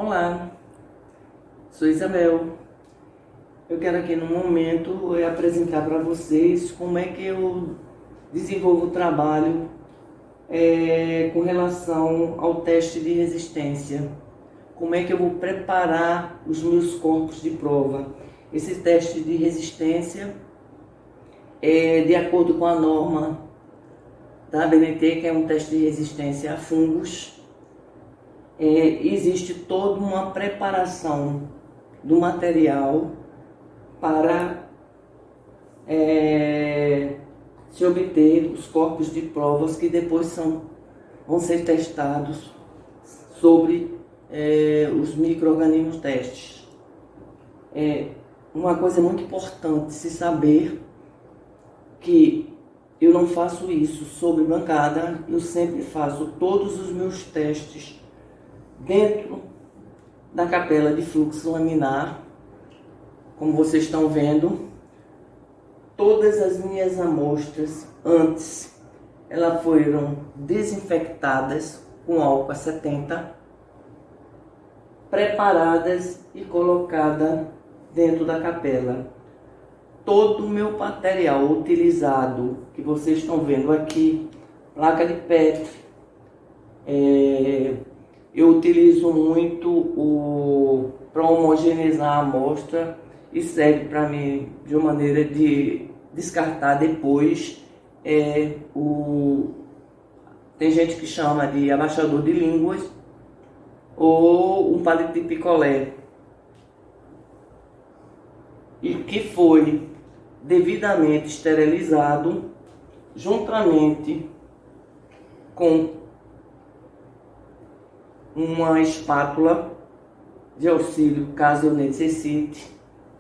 Olá, sou Isabel. Eu quero aqui no momento apresentar para vocês como é que eu desenvolvo o trabalho com relação ao teste de resistência. Como é que eu vou preparar os meus corpos de prova. Esse teste de resistência é de acordo com a norma da ABNT, que é um teste de resistência a fungos. Existe toda uma preparação do material para se obter os corpos de provas que depois vão ser testados sobre os micro-organismos testes. Uma coisa muito importante se saber que eu não faço isso sobre bancada, eu sempre faço todos os meus testes dentro da capela de fluxo laminar. Como vocês estão vendo, todas as minhas amostras antes, elas foram desinfectadas com álcool 70, preparadas e colocadas dentro da capela. Todo o meu material utilizado, que vocês estão vendo aqui, placa de Petri, eu utilizo muito para homogeneizar a amostra e serve para mim de uma maneira de descartar depois. Tem gente que chama de abaixador de línguas ou um palito de picolé, e que foi devidamente esterilizado juntamente com uma espátula de auxílio, caso eu necessite,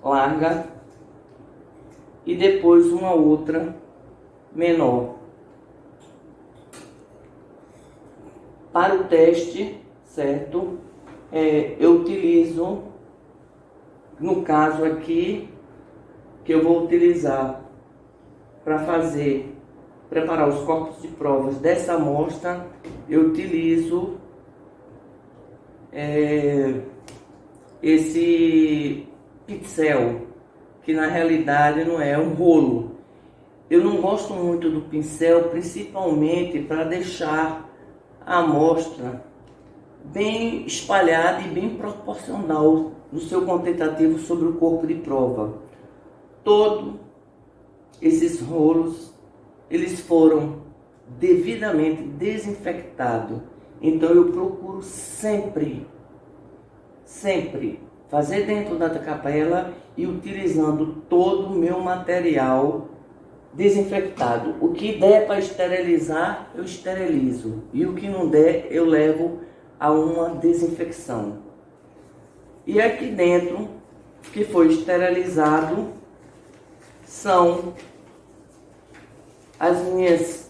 larga, e depois uma outra menor. Para o teste, certo? Eu utilizo, no caso aqui, que eu vou utilizar para preparar os corpos de provas dessa amostra, eu utilizo esse pincel, que na realidade não é um rolo. Eu não gosto muito do pincel, principalmente para deixar a amostra bem espalhada e bem proporcional no seu quantitativo sobre o corpo de prova. Todos esses rolos, eles foram devidamente desinfectados. Então eu procuro sempre fazer dentro da capela e utilizando todo o meu material desinfectado. O que der para esterilizar, eu esterilizo. E o que não der, eu levo a uma desinfecção. E aqui dentro, que foi esterilizado, são as minhas...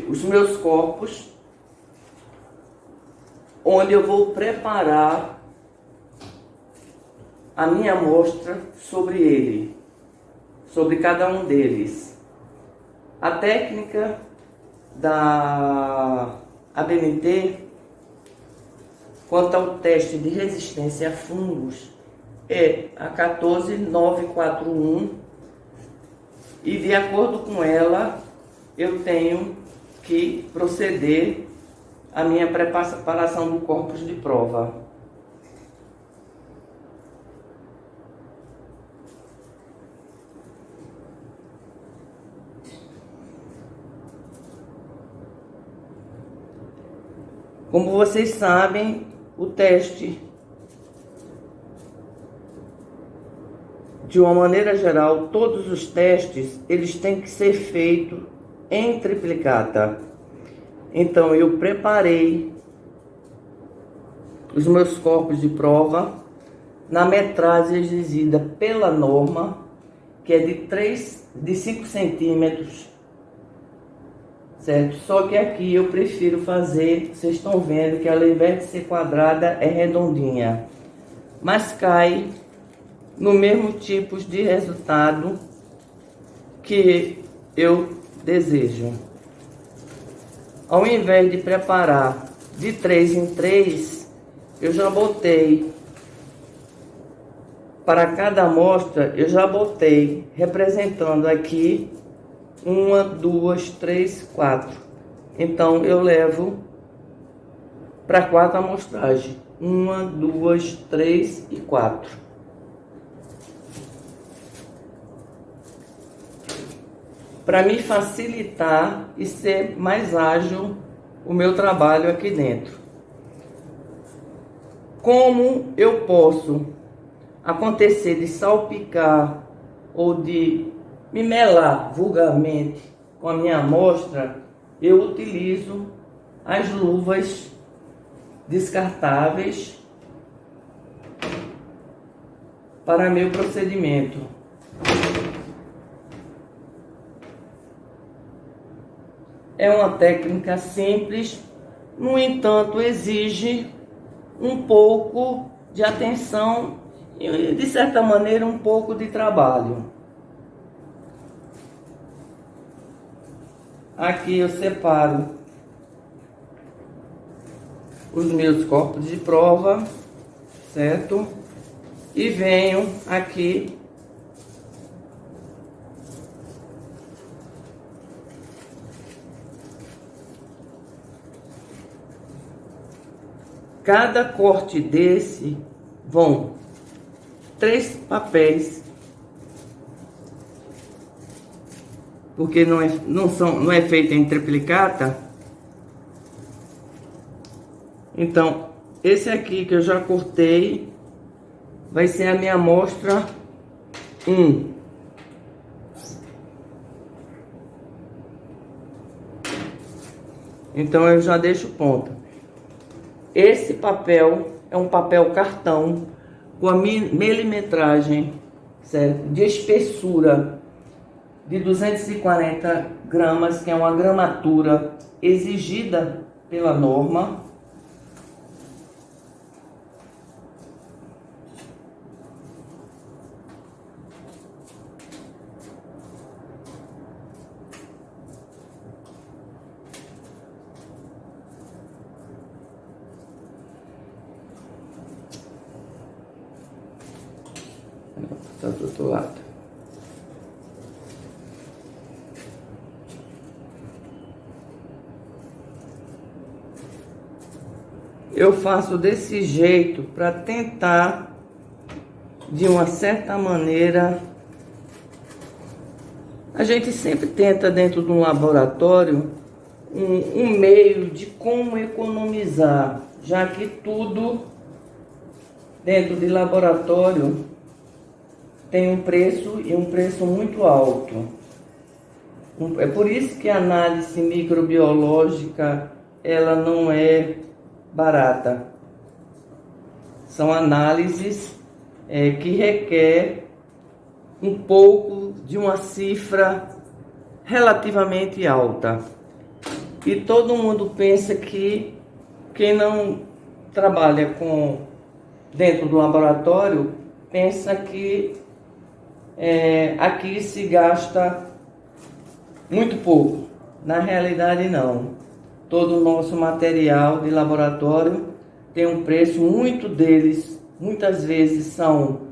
os meus corpos, onde eu vou preparar a minha amostra sobre ele, sobre cada um deles. A técnica da ABNT quanto ao teste de resistência a fungos é a 14941, e de acordo com ela eu tenho que proceder à minha preparação do corpus de prova. Como vocês sabem, o teste, de uma maneira geral, todos os testes, eles têm que ser feitos em triplicata. Então eu preparei os meus corpos de prova na metragem exigida pela norma, que é de 5 centímetros, certo? Só que aqui eu prefiro fazer, vocês estão vendo que ela, ao invés de ser quadrada, é redondinha, mas cai no mesmo tipo de resultado que eu desejo. ao invés de preparar de 3 em 3, eu já botei, para cada amostra, eu já botei, representando aqui, 1, 2, 3, 4. Então, eu levo para 4 amostragens. 1, 2, 3 e 4. Para me facilitar e ser mais ágil o meu trabalho aqui dentro. Como eu posso acontecer de salpicar ou de me melar vulgarmente com a minha amostra, eu utilizo as luvas descartáveis para meu procedimento. É uma técnica simples, no entanto, exige um pouco de atenção e, de certa maneira, um pouco de trabalho. Aqui eu separo os meus corpos de prova, certo? E venho aqui cada corte desse vão 3 papéis, porque não é feita em triplicata. Então, esse aqui que eu já cortei vai ser a minha amostra 1. Então, eu já deixo ponta. Esse papel é um papel cartão com a milimetragem, certo? De espessura de 240 gramas, que é uma gramatura exigida pela norma. Tá do outro lado. Eu faço desse jeito para tentar, de uma certa maneira, a gente sempre tenta dentro de um laboratório um meio de como economizar, já que tudo dentro de laboratório tem um preço e um preço muito alto. É por isso que a análise microbiológica ela não é barata. São análises que requer um pouco de uma cifra relativamente alta. E todo mundo pensa que quem não trabalha dentro do laboratório pensa que aqui se gasta muito pouco. Na realidade, não. Todo o nosso material de laboratório tem um preço, muitas vezes são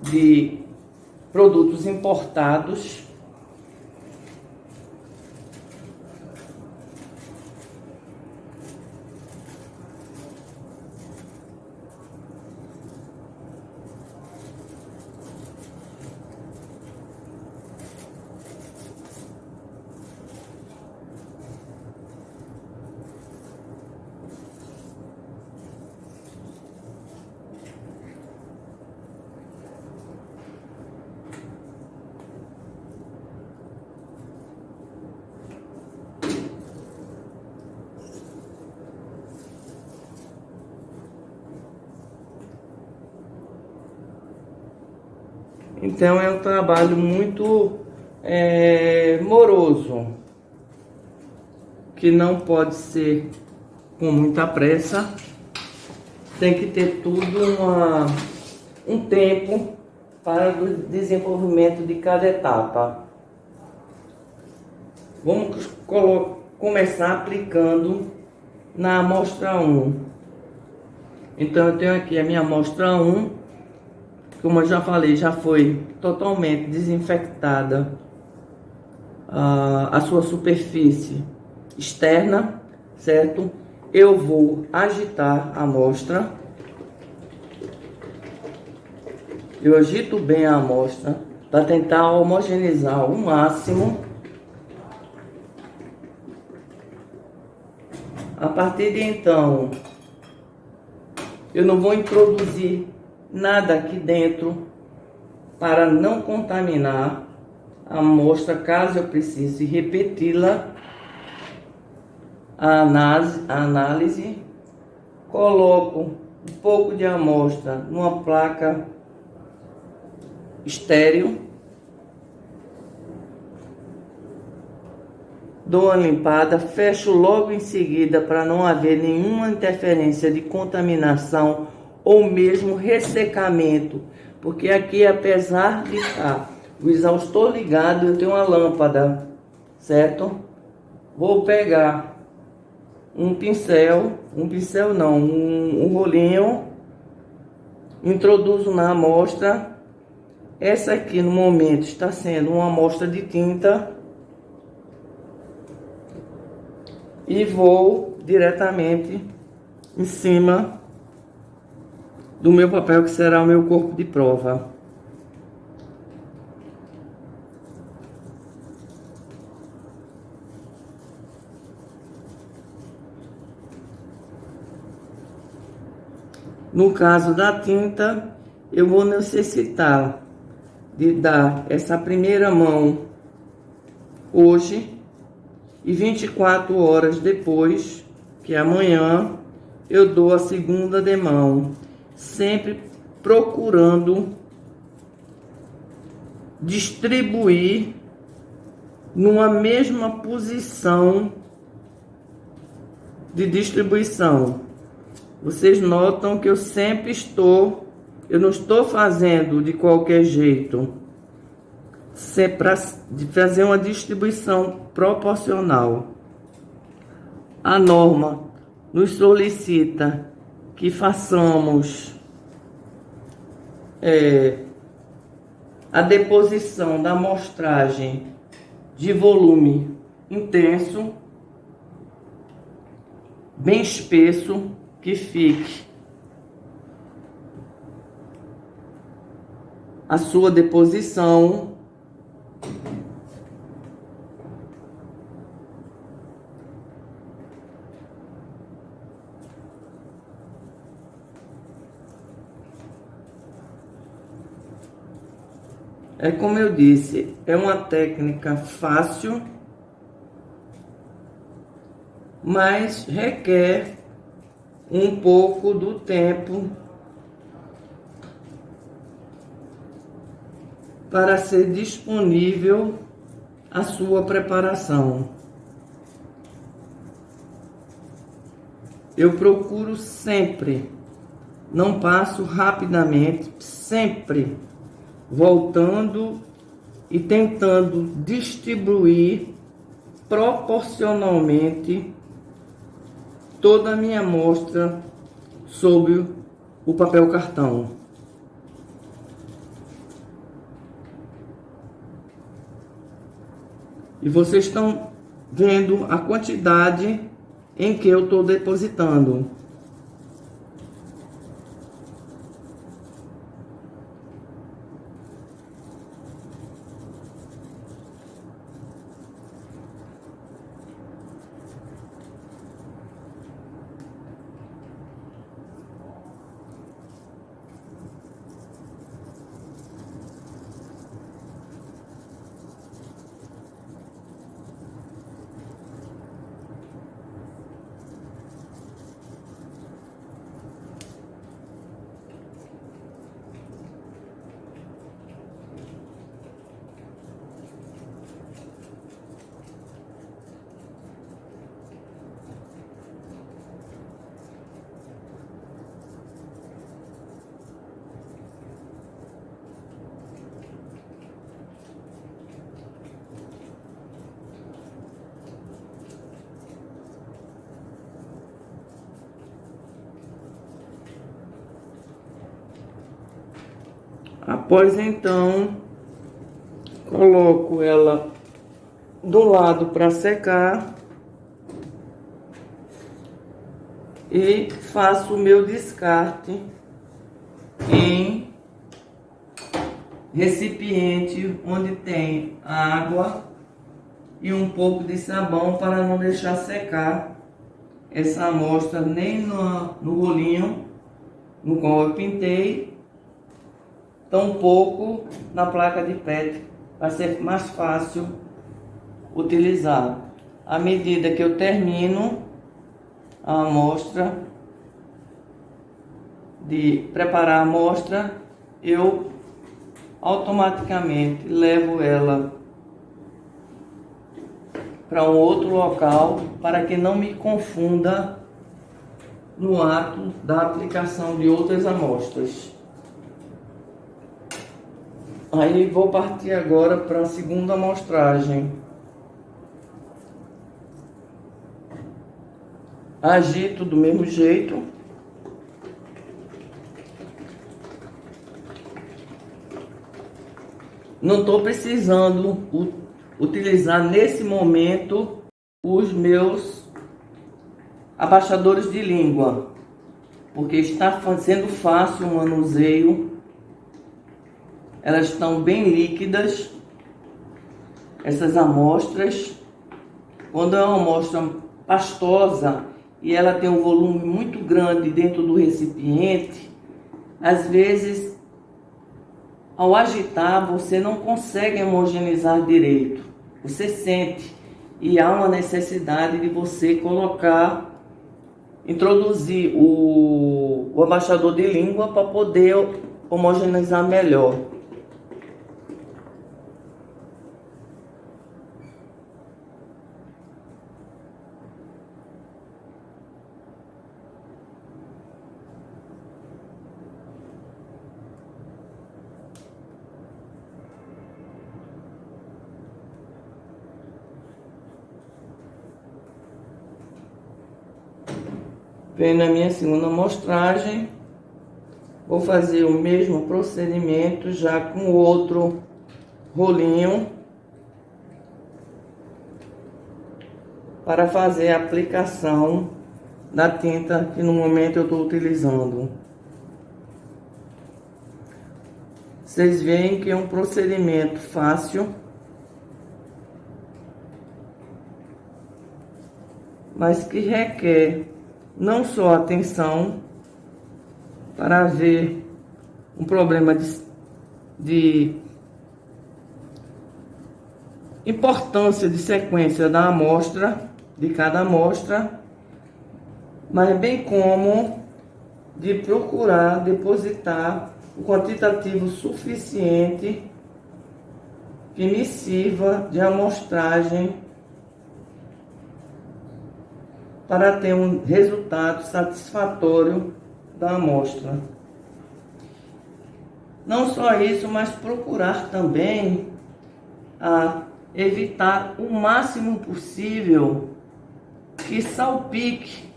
de produtos importados. Então é um trabalho muito moroso, que não pode ser com muita pressa, tem que ter tudo um tempo para o desenvolvimento de cada etapa. Vamos começar aplicando na amostra 1. Então eu tenho aqui a minha amostra 1, como eu já falei, já foi totalmente desinfectada a sua superfície externa, certo? Eu vou agitar a amostra. Eu agito bem a amostra para tentar homogeneizar ao máximo. A partir de então, eu não vou introduzir nada aqui dentro para não contaminar a amostra, caso eu precise repeti-la. A análise, coloco um pouco de amostra numa placa estéreo, dou uma limpada, fecho logo em seguida para não haver nenhuma interferência de contaminação ou mesmo ressecamento, porque aqui, apesar de estar o exaustor ligado, eu tenho uma lâmpada, certo? Vou pegar um rolinho, introduzo na amostra. Essa aqui no momento está sendo uma amostra de tinta e vou diretamente em cima do meu papel, que será o meu corpo de prova. No caso da tinta, eu vou necessitar de dar essa primeira mão hoje e 24 horas depois, que é amanhã, eu dou a segunda demão, sempre procurando distribuir numa mesma posição de distribuição. Vocês notam que eu não estou fazendo de qualquer jeito, para fazer uma distribuição proporcional. A norma nos solicita que façamos a deposição da amostragem de volume intenso, bem espesso, que fique a sua deposição como eu disse, é uma técnica fácil, mas requer um pouco do tempo para ser disponível a sua preparação. Eu procuro sempre, não passo rapidamente, sempre voltando e tentando distribuir proporcionalmente toda a minha amostra sobre o papel cartão. E vocês estão vendo a quantidade em que eu estou depositando. Após então, coloco ela do lado para secar e faço o meu descarte em recipiente onde tem água e um pouco de sabão para não deixar secar essa amostra nem no rolinho no qual eu pintei, tampouco na placa de PET, vai ser mais fácil utilizar. À medida que eu termino a amostra, de preparar a amostra, eu automaticamente levo ela para um outro local para que não me confunda no ato da aplicação de outras amostras. Aí vou partir agora para a segunda amostragem. Agito do mesmo jeito. Não estou precisando utilizar nesse momento os meus abaixadores de língua, porque está sendo fácil o manuseio. Elas estão bem líquidas, essas amostras. Quando é uma amostra pastosa e ela tem um volume muito grande dentro do recipiente, às vezes, ao agitar, você não consegue homogeneizar direito. Você sente e há uma necessidade de você introduzir o abaixador de língua para poder homogeneizar melhor. Venho na minha segunda amostragem, vou fazer o mesmo procedimento já com outro rolinho para fazer a aplicação da tinta que no momento eu estou utilizando. Vocês veem que é um procedimento fácil, mas que requer não só atenção para ver um problema de importância de sequência da amostra, de cada amostra, mas bem como de procurar depositar o quantitativo suficiente que me sirva de amostragem para ter um resultado satisfatório da amostra. Não só isso, mas procurar também evitar o máximo possível que salpique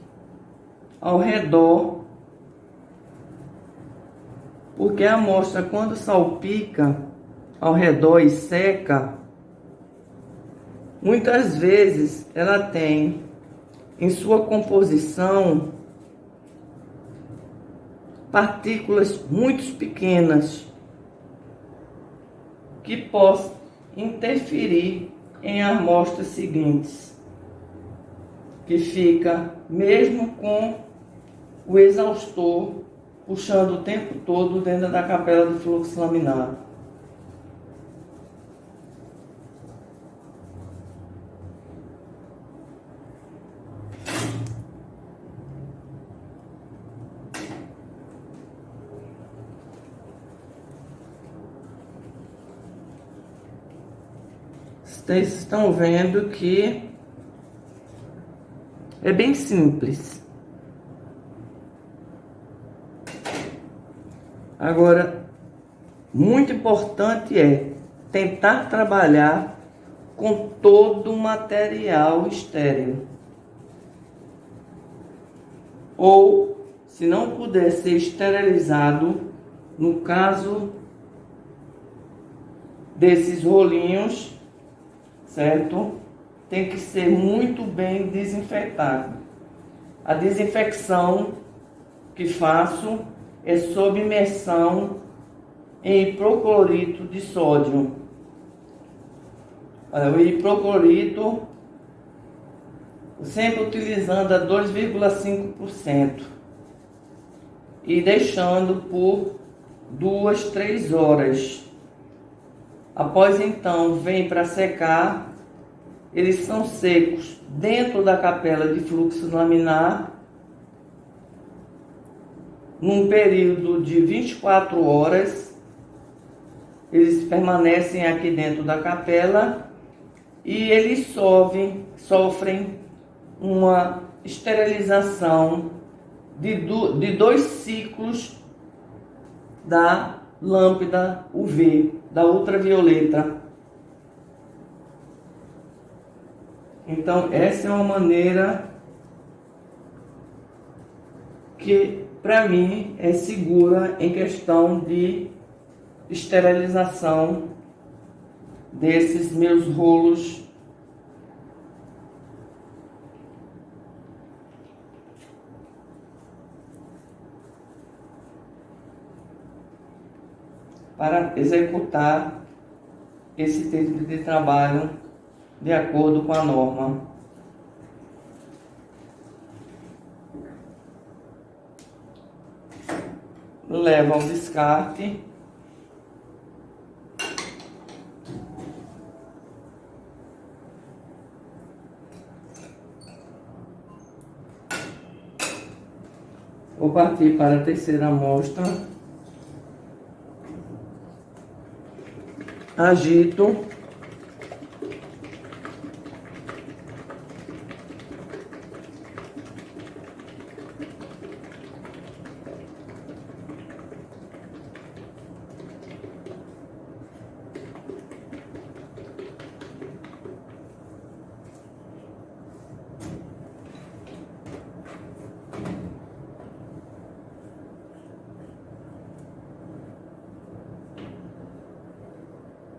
ao redor, porque a amostra, quando salpica ao redor e seca, muitas vezes ela tem em sua composição partículas muito pequenas que possam interferir em amostras seguintes, que fica mesmo com o exaustor puxando o tempo todo dentro da capela de fluxo laminar. Vocês estão vendo que é bem simples. Agora, muito importante é tentar trabalhar com todo o material estéril. Ou, se não puder ser esterilizado, no caso desses rolinhos, certo? Tem que ser muito bem desinfetado. A desinfecção que faço é sob imersão em hipoclorito de sódio. O hipoclorito, sempre utilizando a 2,5% e deixando por 2, 3 horas. Após então, vem para secar. Eles são secos dentro da capela de fluxo laminar num período de 24 horas. Eles permanecem aqui dentro da capela e eles sofrem uma esterilização de 2 ciclos da lâmpada UV, da ultravioleta. Então, essa é uma maneira que, para mim, é segura em questão de esterilização desses meus rolos para executar esse tipo de trabalho de acordo com a norma. Leva ao descarte. Vou partir para a terceira amostra. Agito.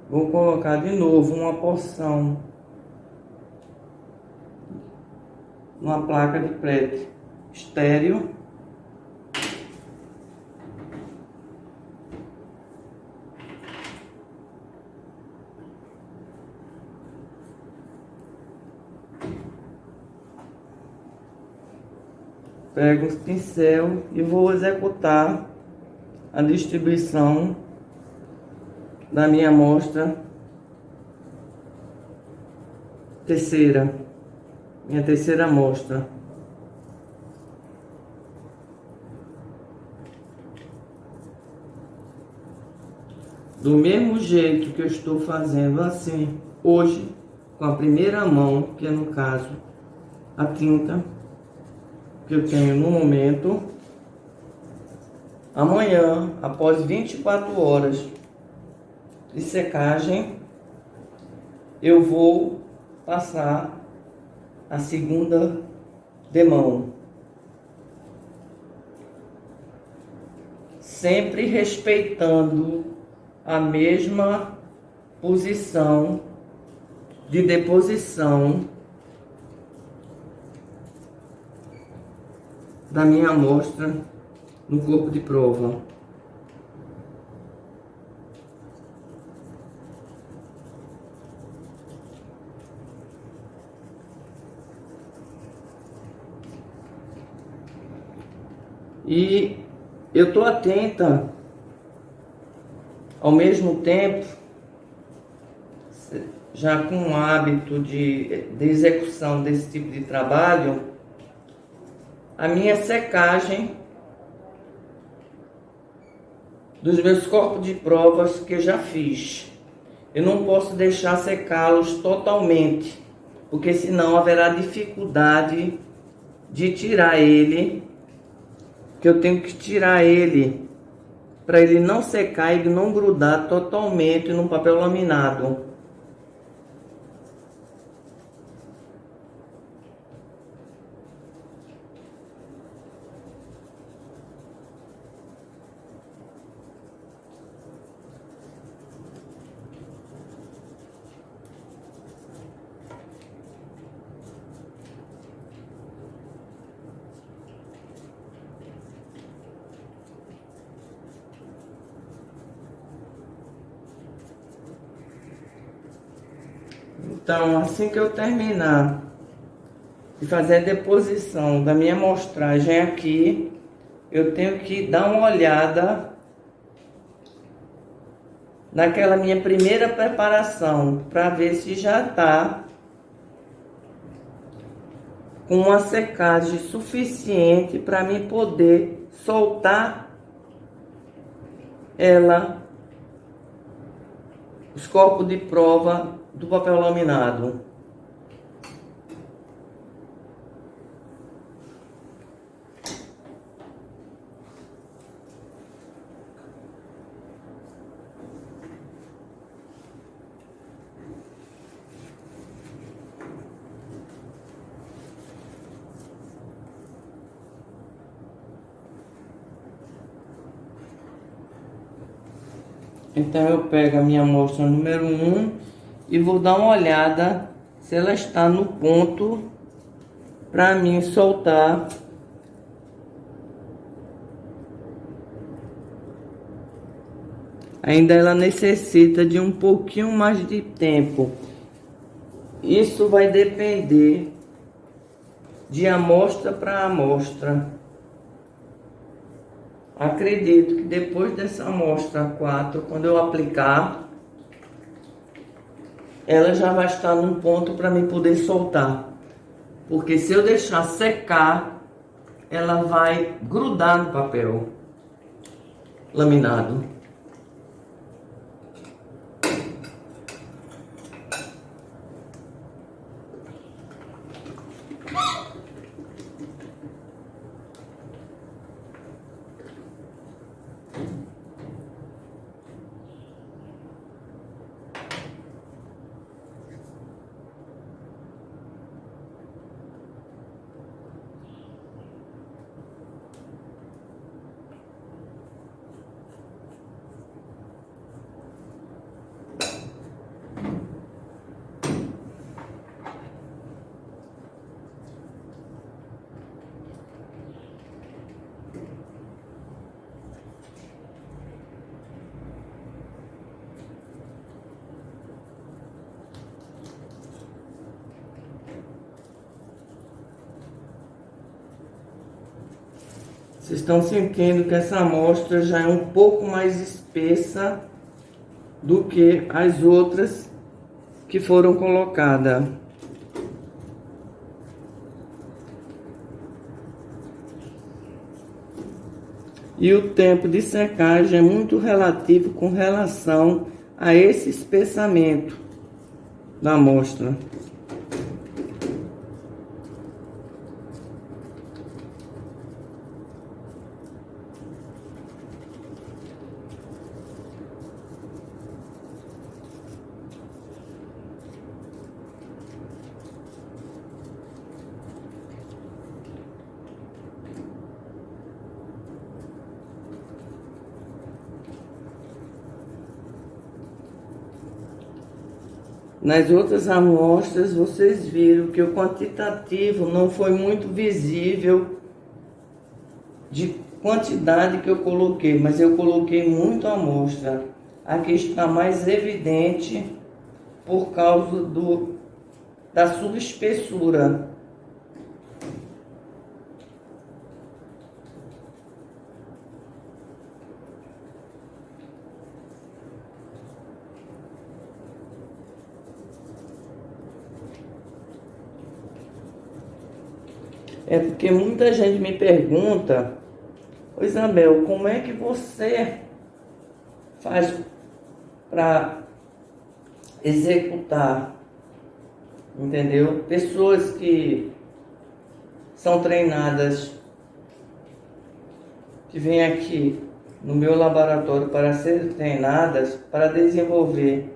Vou colocar de novo uma porção numa placa de PET estéreo. Pego o pincel e vou executar a distribuição da minha amostra terceira, minha terceira amostra. Do mesmo jeito que eu estou fazendo assim hoje, com a primeira mão, que é no caso a tinta que eu tenho no momento, amanhã, após 24 horas de secagem, eu vou passar a segunda demão, sempre respeitando a mesma posição de deposição da minha amostra no corpo de prova. E eu estou atenta, ao mesmo tempo, já com o hábito de execução desse tipo de trabalho, a minha secagem dos meus corpos de provas que eu já fiz. Eu não posso deixar secá-los totalmente, porque senão haverá dificuldade de tirar ele, que eu tenho que tirar ele para ele não secar e não grudar totalmente no papel laminado. Então, assim que eu terminar de fazer a deposição da minha amostragem aqui, eu tenho que dar uma olhada naquela minha primeira preparação para ver se já está com uma secagem suficiente para mim poder soltar ela, os corpos de prova do papel laminado. Então eu pego a minha amostra número 1 e vou dar uma olhada se ela está no ponto para mim soltar ainda ela necessita de um pouquinho mais de tempo. Isso vai depender de amostra para amostra. Acredito que depois dessa amostra 4, quando eu aplicar, ela já vai estar num ponto para mim poder soltar. Porque se eu deixar secar, ela vai grudar no papel laminado. Vocês estão sentindo que essa amostra já é um pouco mais espessa do que as outras que foram colocadas. E o tempo de secagem é muito relativo com relação a esse espessamento da amostra. Nas outras amostras, vocês viram que o quantitativo não foi muito visível de quantidade que eu coloquei, mas eu coloquei muito amostra. Aqui está mais evidente por causa da subespessura. É porque muita gente me pergunta: ô Isabel, como é que você faz para executar? Entendeu? Pessoas que são treinadas, que vêm aqui no meu laboratório para serem treinadas, para desenvolver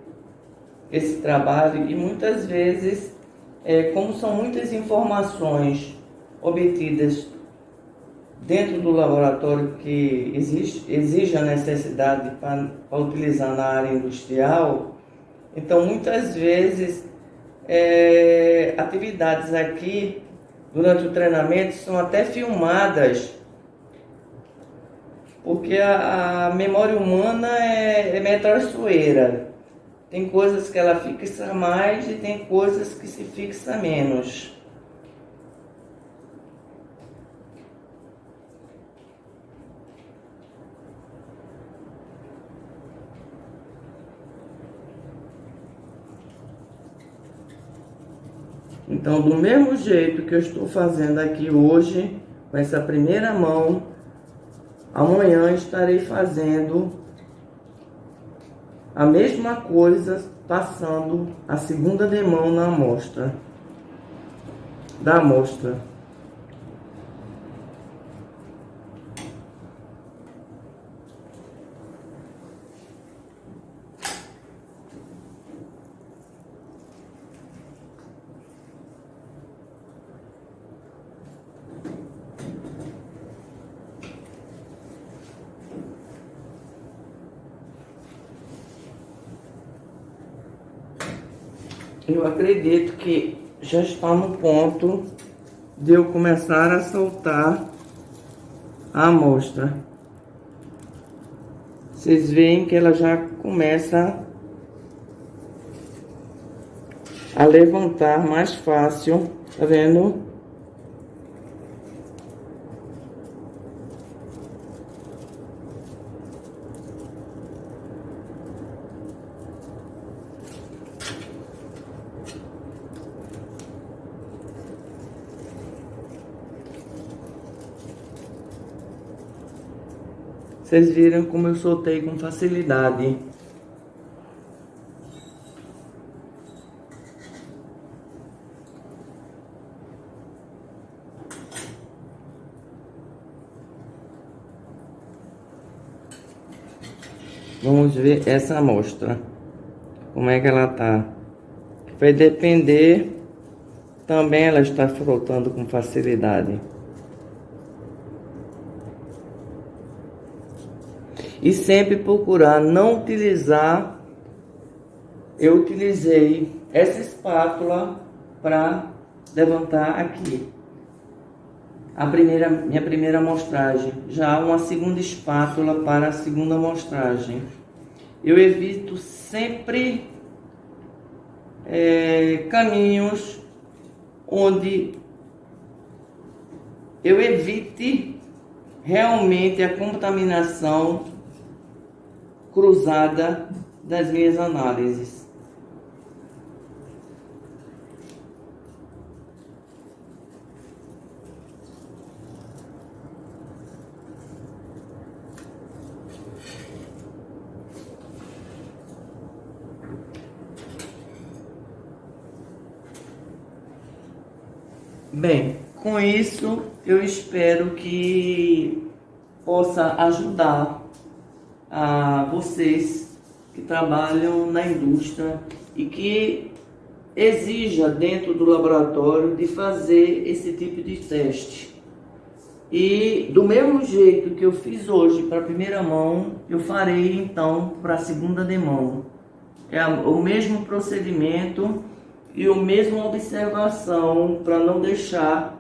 esse trabalho, e muitas vezes, como são muitas informações obtidas dentro do laboratório que exige a necessidade para utilizar na área industrial, então muitas vezes atividades aqui durante o treinamento são até filmadas, porque a memória humana é meio traiçoeira. Tem coisas que ela fixa mais e tem coisas que se fixa menos. Então, do mesmo jeito que eu estou fazendo aqui hoje, com essa primeira mão, amanhã estarei fazendo a mesma coisa, passando a segunda demão na amostra, da amostra. Eu acredito que já está no ponto de eu começar a soltar a amostra. Vocês veem que ela já começa a levantar mais fácil, tá vendo? Vocês viram como eu soltei com facilidade. Vamos ver essa amostra. Como é que ela tá. Vai depender. Também ela está soltando com facilidade. E sempre procurar não utilizar. Eu utilizei essa espátula para levantar aqui minha primeira amostragem. Já uma segunda espátula para a segunda amostragem. Eu evito sempre caminhos onde eu evite realmente a contaminação cruzada das minhas análises. Bem, com isso eu espero que possa ajudar a vocês que trabalham na indústria e que exija dentro do laboratório de fazer esse tipo de teste. E do mesmo jeito que eu fiz hoje para a primeira mão, eu farei então para a segunda demão. É o mesmo procedimento e a mesma observação para não deixar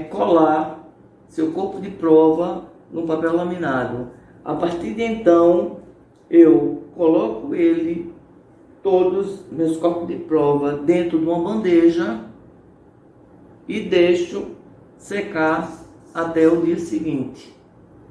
colar seu corpo de prova no papel laminado. A partir de então, eu coloco todos meus corpos de prova dentro de uma bandeja e deixo secar até o dia seguinte.